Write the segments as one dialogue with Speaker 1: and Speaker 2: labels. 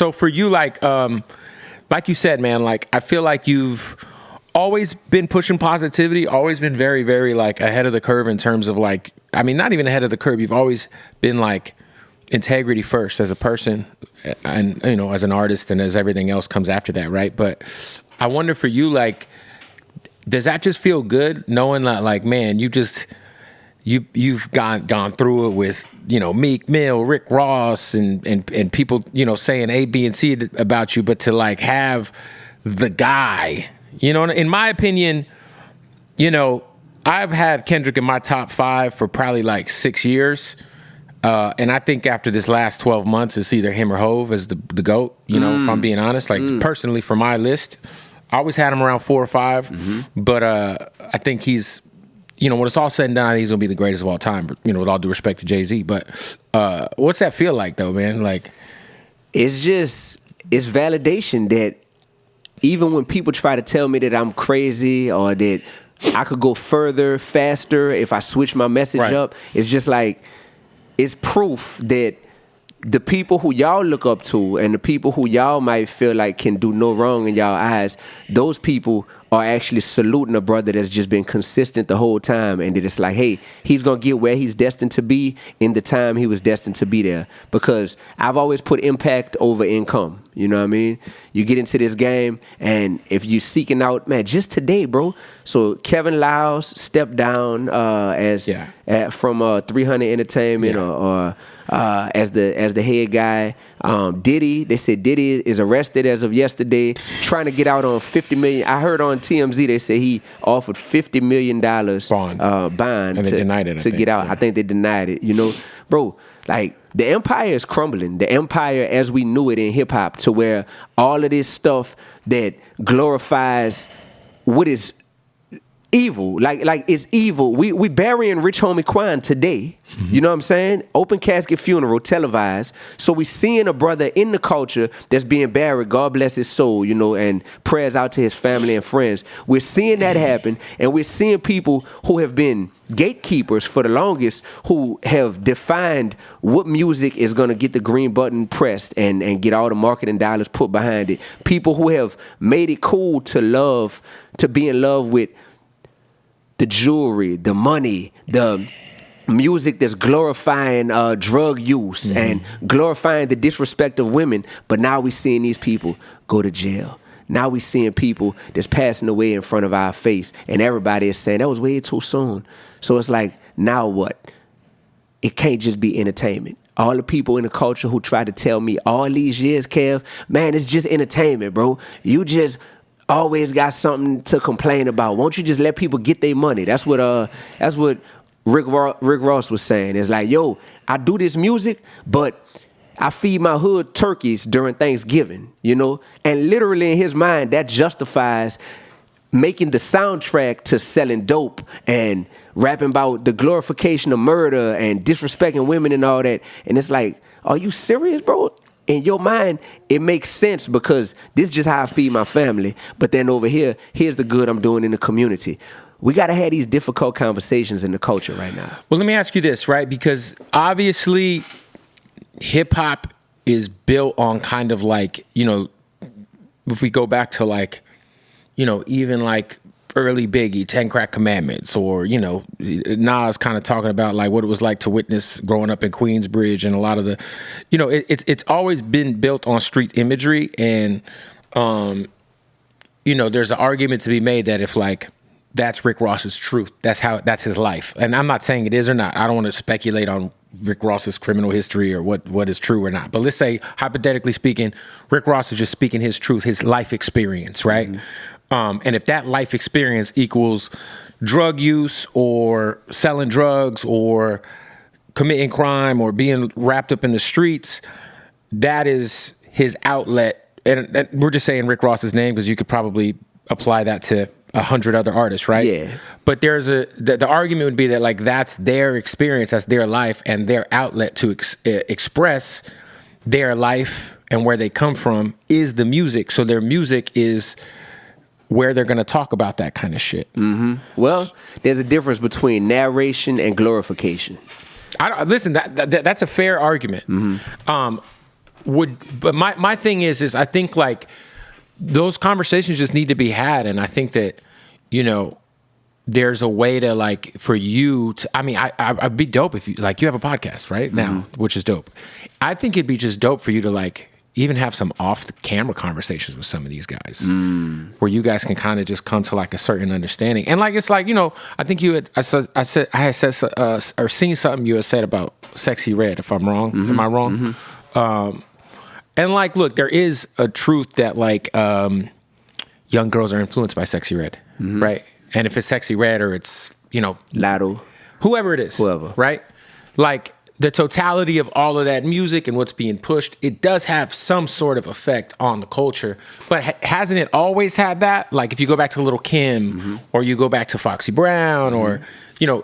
Speaker 1: So for you, like you said, man, like I feel like you've always been pushing positivity, always been very, very like ahead of the curve in terms of like, I mean, not even ahead of the curve. You've always been like integrity first as a person and, you know, as an artist, and as everything else comes after that. Right. But I wonder for you, like, does that just feel good knowing that, like, man, you've gone through it with, you know, Meek Mill, Rick Ross, and people, you know, saying A, B, and C about you, but to like have the guy, you know, in my opinion, you know, I've had Kendrick in my top 5 for probably like 6 years. And I think after this last 12 months, it's either him or Hove as the GOAT, you know, if I'm being honest, like personally for my list, I always had him around 4 or 5, but I think he's, you know, when it's all said and done, I think he's gonna be the greatest of all time. But, you know, with all due respect to Jay-Z, but what's that feel like though, man? Like,
Speaker 2: it's validation that even when people try to tell me that I'm crazy or that I could go further, faster if I switch my message up, it's just like, it's proof that the people who y'all look up to and the people who y'all might feel like can do no wrong in y'all eyes, those people are actually saluting a brother that's just been consistent the whole time, and that it's like, hey, he's gonna get where he's destined to be in the time he was destined to be there. Because I've always put impact over income. You know what I mean? You get into this game, and if you're seeking out, man, just today, bro. So Kevin Lyles stepped down from 300 Entertainment or as the head guy. Diddy, they said Diddy is arrested as of yesterday, trying to get out on $50 million. I heard on TMZ they say he offered $50 million bond
Speaker 1: and they denied it,
Speaker 2: to get out. I think they denied it. You know, bro, like the empire is crumbling. The empire as we knew it in hip hop, to where all of this stuff that glorifies what is evil, like it's evil. We burying Rich Homie Quan today. You know what I'm saying? Open casket funeral, televised. So we seeing a brother in the culture that's being buried. God bless his soul, you know, and prayers out to his family and friends. We're seeing that happen, and we're seeing people who have been gatekeepers for the longest, who have defined what music is going to get the green button pressed and get all the marketing dollars put behind it. People who have made it cool to be in love with the jewelry, the money, the music that's glorifying drug use and glorifying the disrespect of women. But now we're seeing these people go to jail. Now we're seeing people that's passing away in front of our face, and everybody is saying that was way too soon. So it's like, now what? It can't just be entertainment. All the people in the culture who tried to tell me all these years, Kev, man, it's just entertainment, bro. You just always got something to complain about. Won't you just let people get their money? That's what Rick Ross was saying. It's like, yo, I do this music, but I feed my hood turkeys during Thanksgiving, you know? And literally in his mind, that justifies making the soundtrack to selling dope and rapping about the glorification of murder and disrespecting women and all that. And it's like, are you serious, bro? In your mind, it makes sense because this is just how I feed my family. But then over here, here's the good I'm doing in the community. We got to have these difficult conversations in the culture right now.
Speaker 1: Well, let me ask you this, right? Because obviously hip hop is built on kind of like, you know, if we go back to like, you know, even like early Biggie, 10 Crack Commandments, or, you know, Nas kind of talking about like what it was like to witness growing up in Queensbridge, and a lot of the, you know, it's always been built on street imagery. And, you know, there's an argument to be made that if like, that's Rick Ross's truth, that's his life. And I'm not saying it is or not. I don't want to speculate on Rick Ross's criminal history or what is true or not. But let's say, hypothetically speaking, Rick Ross is just speaking his truth, his life experience, right? And if that life experience equals drug use or selling drugs or committing crime or being wrapped up in the streets, that is his outlet. And we're just saying Rick Ross's name because you could probably apply that to 100 other artists, right?
Speaker 2: Yeah.
Speaker 1: But there's the argument would be that like that's their experience, that's their life, and their outlet to express their life and where they come from is the music. So their music is where they're going to talk about that kind of shit.
Speaker 2: Well, there's a difference between narration and glorification.
Speaker 1: Listen, that's a fair argument. but my thing is I think like those conversations just need to be had, and I think that, you know, there's a way to like for you to. I mean, I'd be dope if you like you have a podcast right now, which is dope. I think it'd be just dope for you to like even have some off the camera conversations with some of these guys, where you guys can kind of just come to like a certain understanding. And like it's like, you know, I think you had I had said or seen something you had said about Sexy Red. If I'm wrong, am I wrong? And like, look, there is a truth that like young girls are influenced by Sexy Red, right? And if it's Sexy Red or it's, you know,
Speaker 2: Lotto,
Speaker 1: whoever it is, right? Like the totality of all of that music and what's being pushed, it does have some sort of effect on the culture. But hasn't it always had that? Like if you go back to Little Kim or you go back to Foxy Brown or, you know,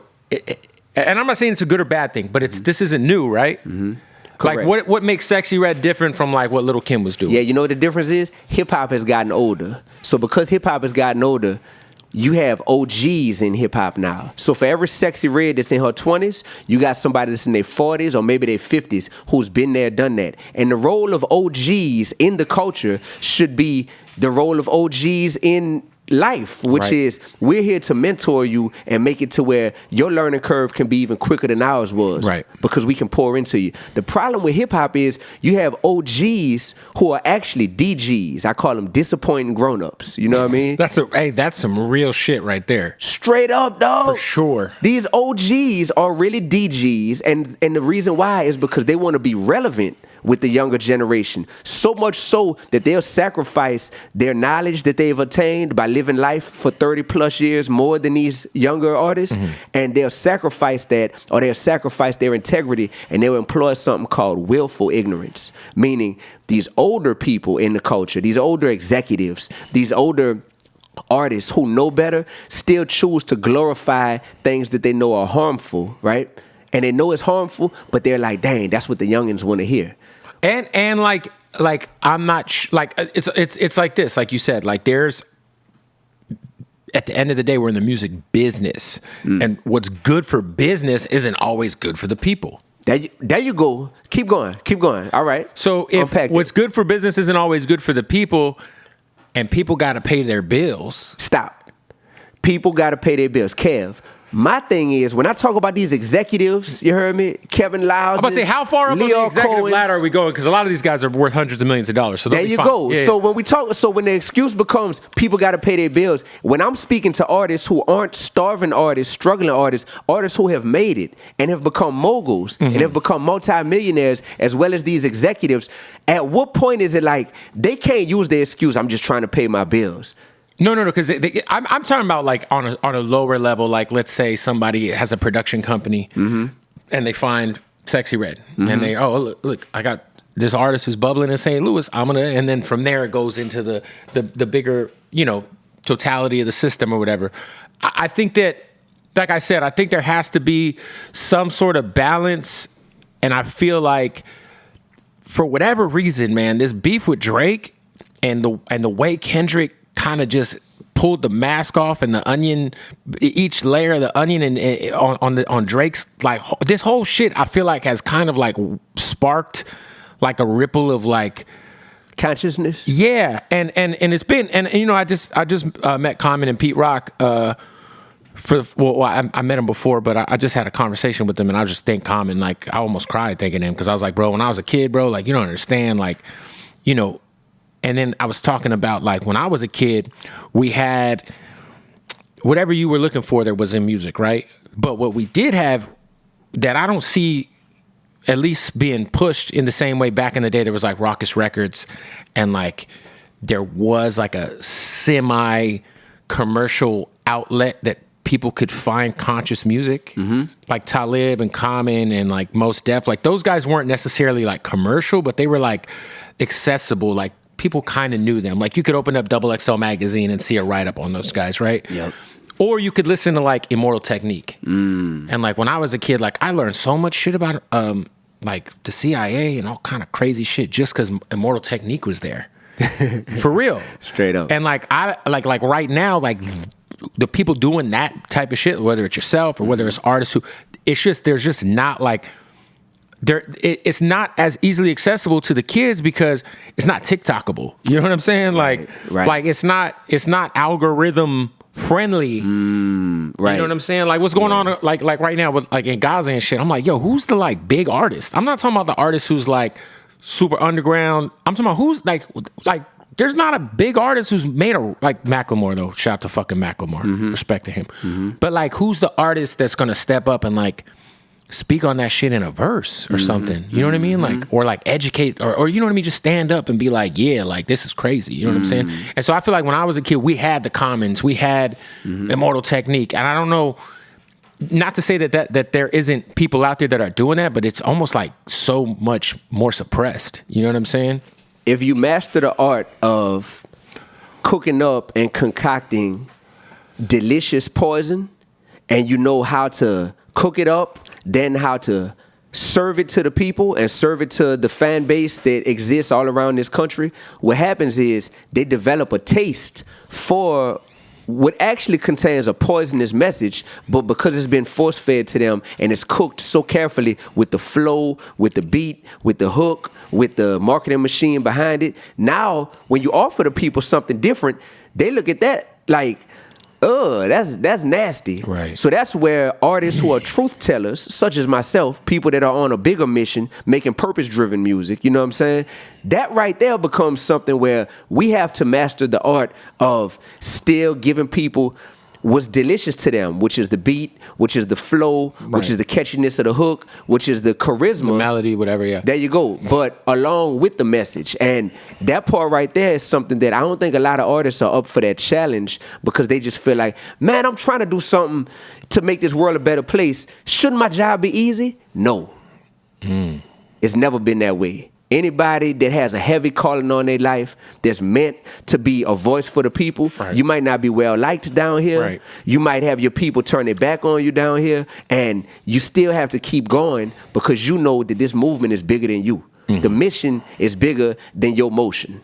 Speaker 1: and I'm not saying it's a good or bad thing, but this isn't new, right? Like what makes Sexy Red different from like what Little Kim was doing?
Speaker 2: Yeah, you know what the difference is? Hip hop has gotten older. So because hip hop has gotten older, you have OGs in hip hop now. So for every Sexy Red that's in her 20s, you got somebody that's in their 40s or maybe their 50s who's been there, done that. And the role of OGs in the culture should be the role of OGs in life, which is we're here to mentor you and make it to where your learning curve can be even quicker than ours was, because we can pour into you. The problem with hip hop is you have OGs who are actually DGs. I call them disappointing grown-ups. You know what I mean?
Speaker 1: That's some real shit right there.
Speaker 2: Straight up, dog.
Speaker 1: For sure.
Speaker 2: These OGs are really DGs, and the reason why is because they want to be relevant with the younger generation. So much so that they'll sacrifice their knowledge that they've attained by living life for 30 plus years more than these younger artists. And they'll sacrifice that, or they'll sacrifice their integrity, and they'll employ something called willful ignorance. Meaning these older people in the culture, these older executives, these older artists who know better still choose to glorify things that they know are harmful, right? And they know it's harmful, but they're like, dang, that's what the youngins want to hear.
Speaker 1: And like I'm not like it's like this, like you said, like there's at the end of the day we're in the music business, and what's good for business isn't always good for the people.
Speaker 2: There you go. Keep going. All right.
Speaker 1: So if what's good for business isn't always good for the people, and people got to pay their bills.
Speaker 2: Stop. People got to pay their bills. Kev, my thing is, when I talk about these executives, you heard me? Kevin Lyles.
Speaker 1: I'm about to say, how far up on the executive ladder are we going? Because a lot of these guys are worth hundreds of millions of dollars. So
Speaker 2: there you go.
Speaker 1: Yeah,
Speaker 2: so when we talk, when the excuse becomes people got to pay their bills, when I'm speaking to artists who aren't starving artists, struggling artists who have made it and have become moguls and have become multimillionaires, as well as these executives, at what point is it like they can't use the excuse, I'm just trying to pay my bills?
Speaker 1: No, because I'm talking about like on a lower level. Like let's say somebody has a production company and they find Sexy Red and they look, I got this artist who's bubbling in St. Louis. And then from there it goes into the bigger, you know, totality of the system or whatever. I think that, like I said, I think there has to be some sort of balance, and I feel like for whatever reason, man, this beef with Drake and the way Kendrick kind of just pulled the mask off and the onion, each layer of the onion and on Drake's, like this whole shit, I feel like has kind of like sparked like a ripple of like
Speaker 2: consciousness.
Speaker 1: Yeah, and it's been, and you know, I just met Common and Pete Rock. I met him before, but I just had a conversation with them, and I just think Common, like I almost cried thinking him, because I was like, bro, when I was a kid, bro, like you don't understand, like, you know. And then I was talking about like when I was a kid, we had whatever you were looking for there was in music, right? But what we did have that I don't see at least being pushed in the same way back in the day, there was like Raucous Records, and like there was like a semi-commercial outlet that people could find conscious music, like Talib and Common and like Mos Def. Like those guys weren't necessarily like commercial, but they were like accessible, like people kind of knew them. Like you could open up Double XL magazine and see a write-up on those guys, right?
Speaker 2: Yep.
Speaker 1: Or you could listen to like Immortal Technique. And like when I was a kid, like I learned so much shit about like the CIA and all kind of crazy shit just because Immortal Technique was there. For real.
Speaker 2: Straight up.
Speaker 1: And like I like right now, like the people doing that type of shit, whether it's yourself or whether it's artists who, it's just, there's just not like, it's not as easily accessible to the kids because it's not TikTokable. You know what I'm saying? Like it's not algorithm friendly.
Speaker 2: Right.
Speaker 1: You know what I'm saying? Like what's going on like right now with like in Gaza and shit. I'm like, yo, who's the like big artist? I'm not talking about the artist who's like super underground. I'm talking about who's like there's not a big artist who's made a like Macklemore though. Shout out to fucking Macklemore. Respect to him. But like who's the artist that's gonna step up and like speak on that shit in a verse or something? You know what I mean? Like or like educate or you know what I mean? Just stand up and be like, yeah, like this is crazy. You know what I'm saying? And so I feel like when I was a kid, we had the Commons, we had Immortal Technique, and I don't know. Not to say that there isn't people out there that are doing that, but it's almost like so much more suppressed. You know what I'm saying?
Speaker 2: If you master the art of cooking up and concocting delicious poison, and you know how to cook it up, then how to serve it to the people and serve it to the fan base that exists all around this country, what happens is they develop a taste for what actually contains a poisonous message, but because it's been force-fed to them and it's cooked so carefully with the flow, with the beat, with the hook, with the marketing machine behind it, now when you offer the people something different, they look at that like, that's nasty.
Speaker 1: Right.
Speaker 2: So that's where artists who are truth tellers, such as myself, people that are on a bigger mission, making purpose-driven music, you know what I'm saying? That right there becomes something where we have to master the art of still giving people what's delicious to them, which is the beat, which is the flow, which is the catchiness of the hook, which is the charisma.
Speaker 1: The melody, whatever, yeah.
Speaker 2: There you go. But along with the message. And that part right there is something that I don't think a lot of artists are up for that challenge because they just feel like, man, I'm trying to do something to make this world a better place. Shouldn't my job be easy? No. It's never been that way. Anybody that has a heavy calling on their life that's meant to be a voice for the people, you might not be well liked down here. You might have your people turn their back on you down here, and you still have to keep going because you know that this movement is bigger than you. The mission is bigger than your motion.